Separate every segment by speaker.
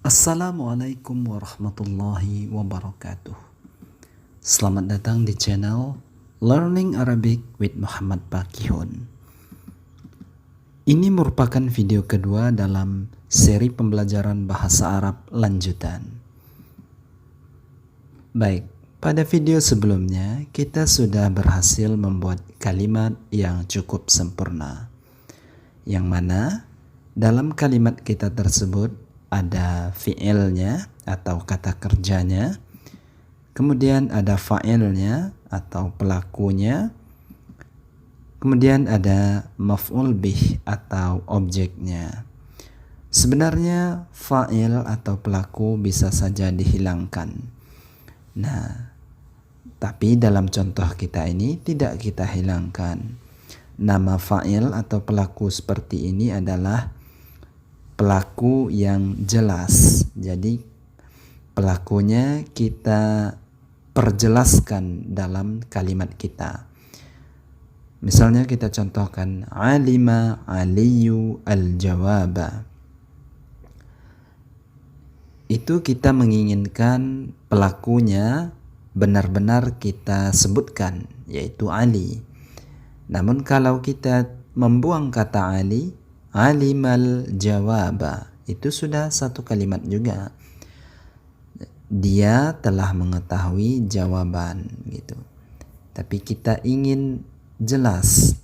Speaker 1: Assalamualaikum warahmatullahi wabarakatuh. Selamat datang di channel Learning Arabic with Muhammad Bakihun. Ini merupakan video kedua dalam seri pembelajaran bahasa Arab lanjutan. Baik, pada video sebelumnya kita sudah berhasil membuat kalimat yang cukup sempurna, yang mana dalam kalimat kita tersebut ada fi'ilnya atau kata kerjanya, kemudian ada fa'ilnya atau pelakunya, kemudian ada maf'ul bih atau objeknya. Sebenarnya fa'il atau pelaku bisa saja dihilangkan. Nah, tapi dalam contoh kita ini tidak kita hilangkan. Nama fa'il atau pelaku seperti ini adalah pelaku yang jelas. Jadi pelakunya kita perjelaskan dalam kalimat kita. Misalnya kita contohkan alima aliyu al-jawaba. Itu kita menginginkan pelakunya benar-benar kita sebutkan, yaitu Ali. Namun kalau kita membuang kata Ali, alimal jawaba, itu sudah satu kalimat juga. Dia telah mengetahui jawaban gitu. Tapi kita ingin jelas,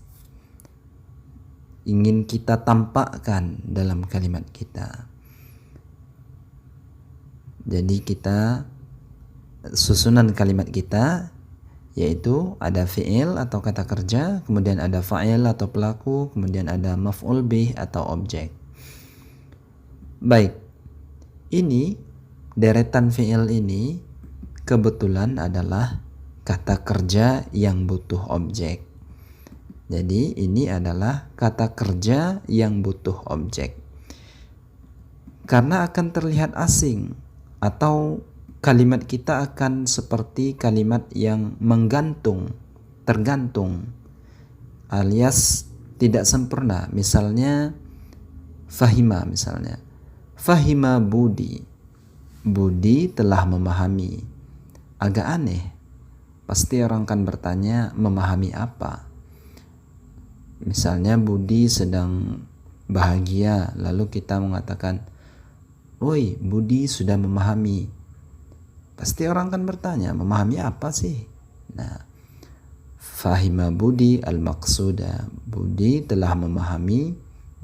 Speaker 1: ingin kita tampakkan dalam kalimat kita. Jadi kita susunan kalimat kita yaitu ada fi'il atau kata kerja, kemudian ada fa'il atau pelaku, kemudian ada maf'ul bih atau objek. Baik, ini deretan fi'il ini kebetulan adalah kata kerja yang butuh objek. Jadi ini adalah kata kerja yang butuh objek. Karena akan terlihat asing atau kalimat kita akan seperti kalimat yang menggantung, tergantung, alias tidak sempurna. Misalnya fahima, misalnya fahima Budi, Budi telah memahami. Agak aneh, pasti orang akan bertanya memahami apa. Misalnya Budi sedang bahagia, lalu kita mengatakan, "Oi, Budi sudah memahami." Pasti orang akan bertanya, memahami apa sih? Nah, fahima Budi al-maqsuda. Budi telah memahami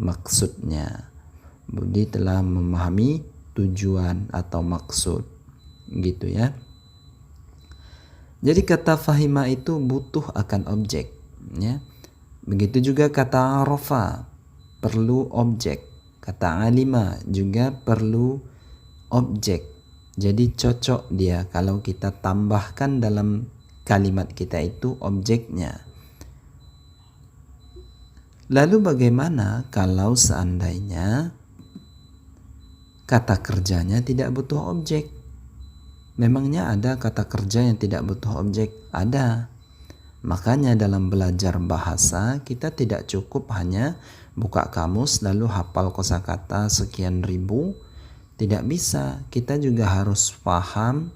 Speaker 1: maksudnya. Budi telah memahami tujuan atau maksud. Gitu ya. Jadi kata fahima itu butuh akan objek. Ya. Begitu juga kata arafa, perlu objek. Kata alima juga perlu objek. Jadi cocok dia kalau kita tambahkan dalam kalimat kita itu objeknya. Lalu bagaimana kalau seandainya kata kerjanya tidak butuh objek? Memangnya ada kata kerja yang tidak butuh objek? Ada. Makanya dalam belajar bahasa kita tidak cukup hanya buka kamus lalu hafal kosakata sekian ribu. Tidak bisa, kita juga harus paham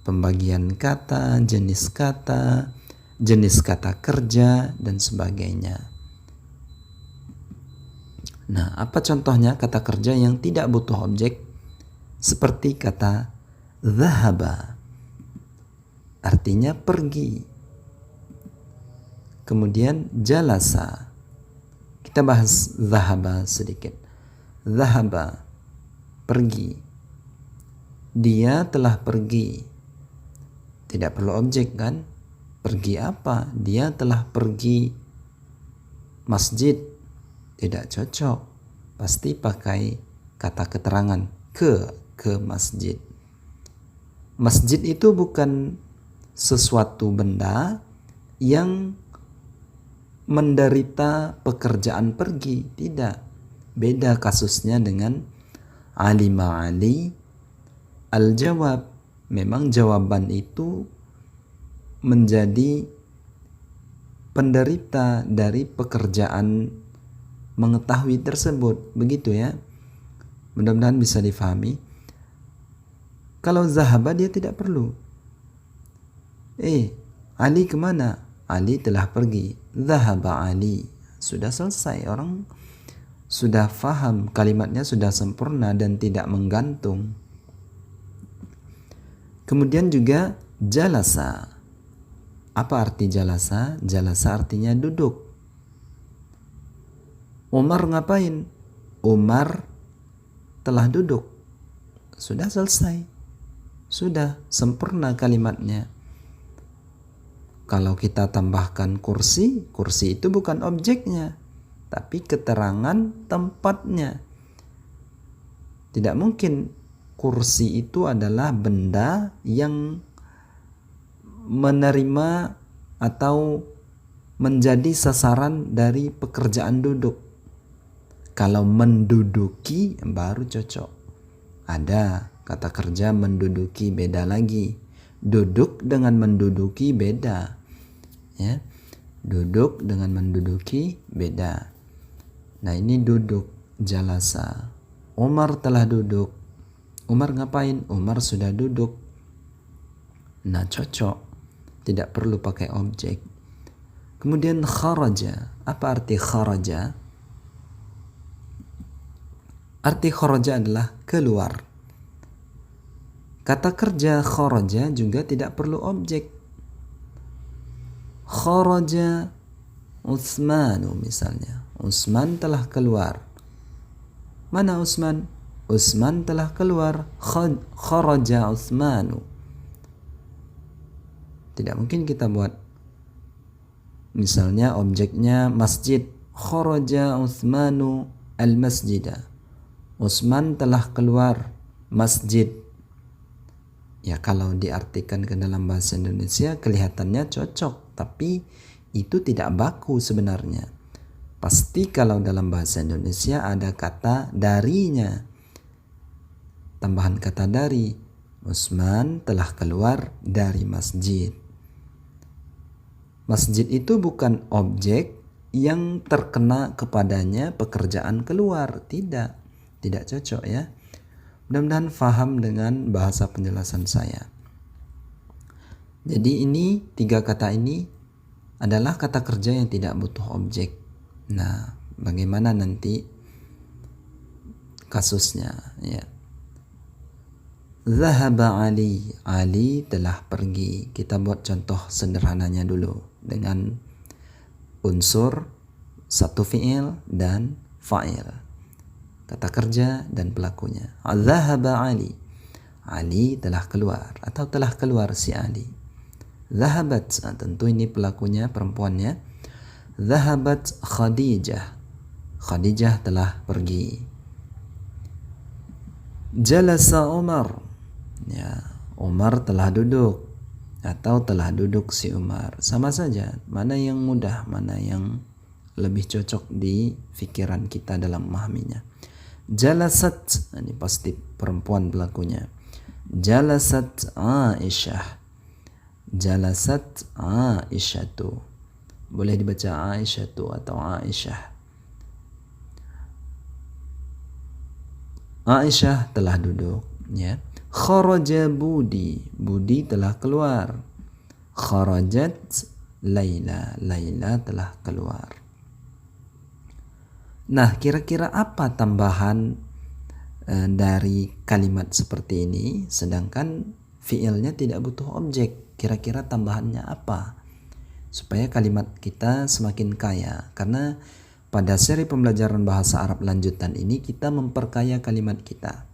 Speaker 1: pembagian kata, jenis kata kerja, dan sebagainya. Nah, apa contohnya kata kerja yang tidak butuh objek? Seperti kata dhahaba, artinya pergi. Kemudian jalasa, kita bahas dhahaba sedikit. Dhahaba, pergi. Dia telah pergi. Tidak perlu objek kan? Pergi apa? Dia telah pergi masjid. Tidak cocok. Pasti pakai kata keterangan ke masjid. Masjid itu bukan sesuatu benda yang menderita pekerjaan pergi. Tidak. Beda kasusnya dengan alima Ali al-jawab. Memang jawaban itu menjadi penderita dari pekerjaan mengetahui tersebut. Begitu ya. Mudah-mudahan bisa difahami. Kalau zahaba dia tidak perlu. Ali kemana? Ali telah pergi. Zahaba Ali. Sudah selesai. Orang sudah faham, kalimatnya sudah sempurna dan tidak menggantung. Kemudian juga jalasa. Apa arti jalasa? Jalasa artinya duduk. Umar ngapain? Umar telah duduk. Sudah selesai. Sudah sempurna kalimatnya. Kalau kita tambahkan kursi, kursi itu bukan objeknya, tapi keterangan tempatnya. Tidak mungkin kursi itu adalah benda yang menerima atau menjadi sasaran dari pekerjaan duduk. Kalau menduduki baru cocok. Ada kata kerja menduduki, beda lagi. Duduk dengan menduduki beda. Ya. Duduk dengan menduduki beda. Nah, ini duduk, jalasa. Umar telah duduk. Umar ngapain? Umar sudah duduk. Nah, cocok. Tidak perlu pakai objek. Kemudian kharaja. Apa arti kharaja? Arti kharaja adalah keluar. Kata kerja kharaja juga tidak perlu objek. Kharaja Utsmanu misalnya. Utsman telah keluar. Mana Utsman? Utsman telah keluar. Kharaja Utsmanu. Tidak mungkin kita buat misalnya objeknya masjid. Kharaja Utsmanu al-masjidah. Utsman telah keluar masjid. Ya, kalau diartikan ke dalam bahasa Indonesia kelihatannya cocok, tapi itu tidak baku sebenarnya. Pasti kalau dalam bahasa Indonesia ada kata darinya. Tambahan kata dari. Utsman telah keluar dari masjid. Masjid itu bukan objek yang terkena kepadanya pekerjaan keluar. Tidak cocok ya. Mudah-mudahan faham dengan bahasa penjelasan saya. Jadi ini 3 kata ini adalah kata kerja yang tidak butuh objek. Nah, bagaimana nanti kasusnya? Ya. Zahaba Ali. Ali telah pergi. Kita buat contoh sederhananya dulu dengan unsur satu fi'il dan fa'il. Kata kerja dan pelakunya. Zahaba Ali. Ali telah keluar atau telah keluar si Ali. Zahabat, tentu ini pelakunya, perempuannya. Zahabat Khadijah. Khadijah telah pergi. Jalasa Umar. Ya, Umar telah duduk atau telah duduk si Umar. Sama saja, mana yang mudah, mana yang lebih cocok di pikiran kita dalam memahaminya. Jalasat, ini pasti perempuan pelakunya. Jalasat Aisyah. Jalasat Aisyatu. Boleh dibaca Aisyatu atau Aisyah. Aisyah telah duduk, ya. Kharaja Budi. Budi telah keluar. Kharajat Laila. Laila telah keluar. Nah, kira-kira apa tambahan dari kalimat seperti ini? Sedangkan fiilnya tidak butuh objek. Kira-kira tambahannya apa? Supaya kalimat kita semakin kaya. Karena pada seri pembelajaran bahasa Arab lanjutan ini kita memperkaya kalimat kita.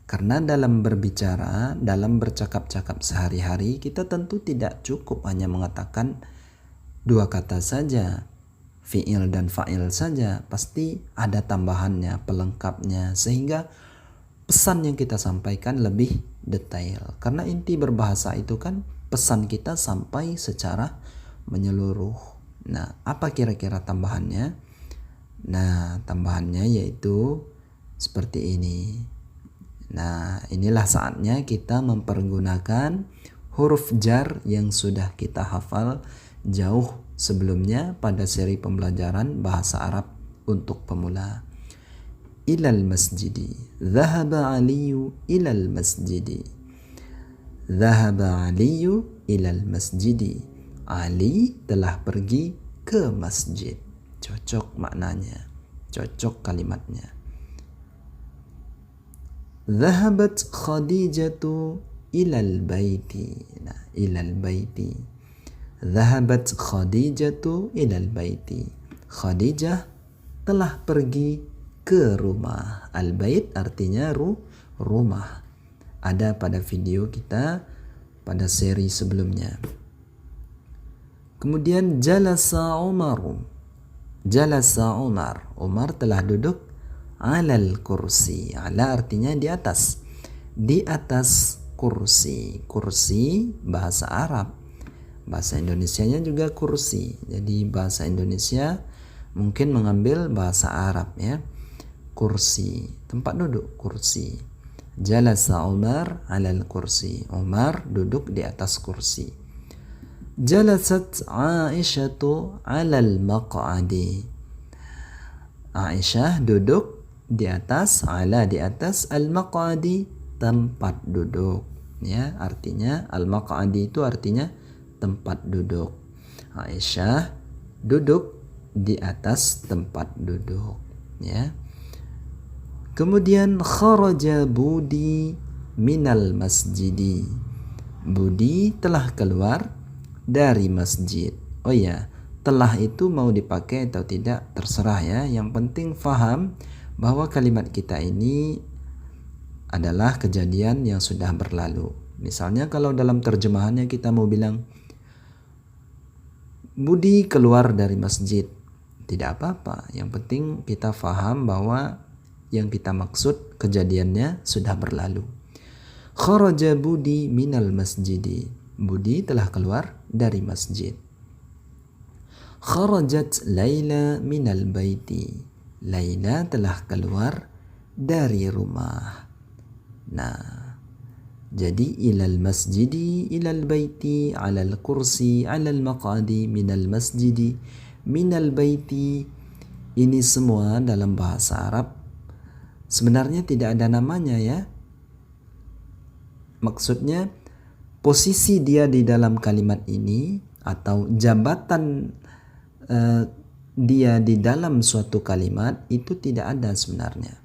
Speaker 1: Karena dalam berbicara, dalam bercakap-cakap sehari-hari, kita tentu tidak cukup hanya mengatakan 2 kata saja. Fi'il dan fa'il saja, pasti ada tambahannya, pelengkapnya, sehingga pesan yang kita sampaikan lebih detail. Karena inti berbahasa itu kan pesan kita sampai secara menyeluruh. Nah, apa kira-kira tambahannya? Nah, tambahannya yaitu seperti ini. Nah, inilah saatnya kita mempergunakan huruf jar yang sudah kita hafal jauh sebelumnya pada seri pembelajaran bahasa Arab untuk pemula. Ilal masjidi. Dhahaba Aliyu ilal masjidi. Dhahaba Aliyu ilal masjidi. Ali telah pergi ke masjid. Cocok maknanya, cocok kalimatnya. Dhahabat Khadijatu ilal baiti. Nah, ilal baiti. Dhahabat Khadijatu ilal baiti. Khadijah telah pergi ke rumah. Al-bait artinya rumah. Ada pada video kita pada seri sebelumnya. Kemudian jalasa Umar. Jalasa Umar. Umar telah duduk alal kursi. Ala artinya di atas. Di atas kursi. Kursi bahasa Arab. Bahasa Indonesianya juga kursi. Jadi bahasa Indonesia mungkin mengambil bahasa Arab ya. Kursi, tempat duduk, kursi. Jalasa Umar alal kursi. Umar duduk di atas kursi. Jalasat Aisyatu alal maq'adi. Aisyah duduk di atas, ala di atas, al-maq'adi tempat duduk. Ya, artinya al-maq'adi itu artinya tempat duduk. Aisyah duduk di atas tempat duduk. Ya. Kemudian kharaja Budi minal masjidi. Budi telah keluar dari masjid. Oh ya, telah itu mau dipakai atau tidak terserah ya. Yang penting faham bahwa kalimat kita ini adalah kejadian yang sudah berlalu. Misalnya kalau dalam terjemahannya kita mau bilang Budi keluar dari masjid. Tidak apa-apa. Yang penting kita faham bahwa yang kita maksud kejadiannya sudah berlalu. Kharaja Budi minal masjidi. Budi telah keluar dari masjid. Kharajat Laila minal baiti. Laila telah keluar dari rumah. Nah, jadi ilal masjidi, ilal baiti, alal kursi, alal maqadi, minal masjidi, minal baiti. Ini semua dalam bahasa Arab sebenarnya tidak ada namanya ya. Maksudnya posisi dia di dalam kalimat ini atau jabatan dia di dalam suatu kalimat itu tidak ada sebenarnya.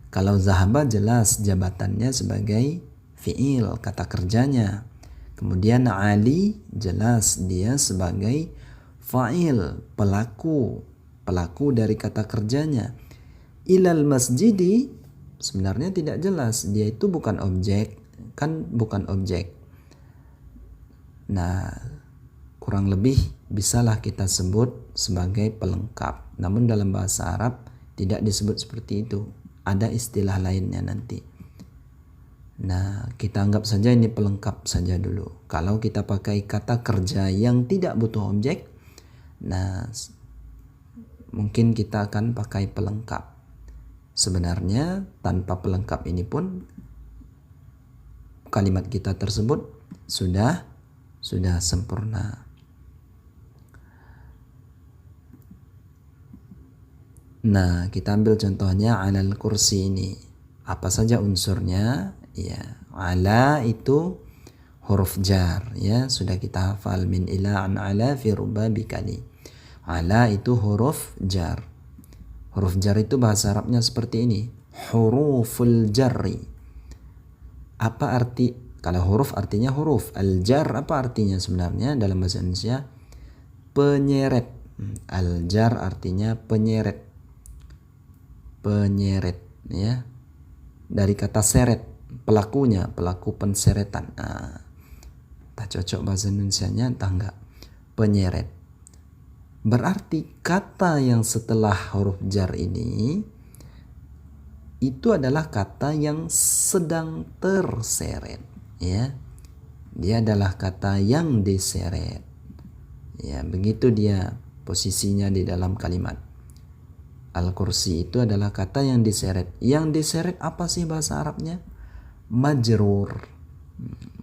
Speaker 1: Kalau zahaba jelas jabatannya sebagai fi'il, kata kerjanya. Kemudian Ali jelas dia sebagai fa'il, pelaku dari kata kerjanya. Ilal masjidi sebenarnya tidak jelas, dia itu bukan objek, kan bukan objek. Nah, kurang lebih bisalah kita sebut sebagai pelengkap. Namun dalam bahasa Arab tidak disebut seperti itu. Ada istilah lainnya nanti. Nah, kita anggap saja ini pelengkap saja dulu. Kalau kita pakai kata kerja yang tidak butuh objek, nah mungkin kita akan pakai pelengkap. Sebenarnya tanpa pelengkap ini pun kalimat kita tersebut sudah sempurna. Nah, kita ambil contohnya alal kursi ini. Apa saja unsurnya? Ya, ala itu huruf jar ya, sudah kita hafal min ila an ala fi rubabi kali. Ala itu huruf jar. Huruf jar itu bahasa Arabnya seperti ini. Huruful jarri. Apa arti? Kalau huruf artinya huruf. Al-jar apa artinya sebenarnya dalam bahasa Indonesia? Penyeret. Al-jar artinya penyeret. Penyeret ya. Dari kata seret, pelakunya, pelaku penseretan. Nah, tak cocok bahasa Indonesianya entah enggak. Penyeret. Berarti kata yang setelah huruf jar ini itu adalah kata yang sedang terseret ya. Dia adalah kata yang diseret. Ya, begitu dia posisinya di dalam kalimat. Al-kursi itu adalah kata yang diseret. Yang diseret apa sih bahasa Arabnya? Majrur.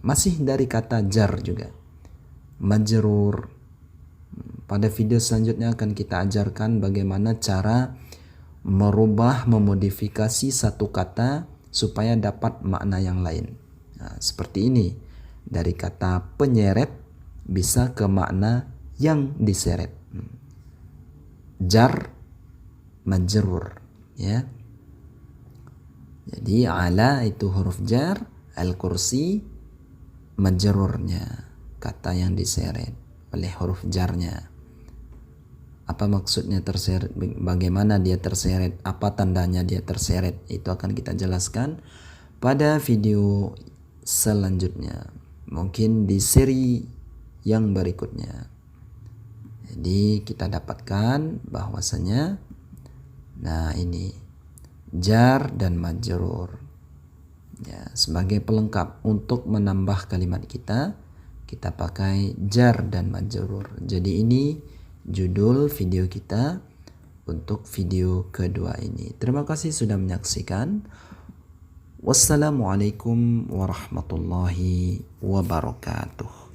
Speaker 1: Masih dari kata jar juga. Majrur. Pada video selanjutnya akan kita ajarkan bagaimana cara merubah, memodifikasi satu kata supaya dapat makna yang lain. Nah, seperti ini. dari kata penyeret bisa ke makna yang diseret. Jar majrur, ya. Jadi ala itu huruf jar, al-kursi majrurnya, kata yang diseret oleh huruf jarnya. Apa maksudnya terseret, bagaimana dia terseret, apa tandanya dia terseret, itu akan kita jelaskan pada video selanjutnya, mungkin di seri yang berikutnya. Jadi kita dapatkan bahwasanya, nah ini jar dan majrur, ya, sebagai pelengkap untuk menambah kalimat kita pakai jar dan majrur. Jadi ini judul video kita untuk video kedua ini. Terima kasih sudah menyaksikan. Wassalamualaikum warahmatullahi wabarakatuh.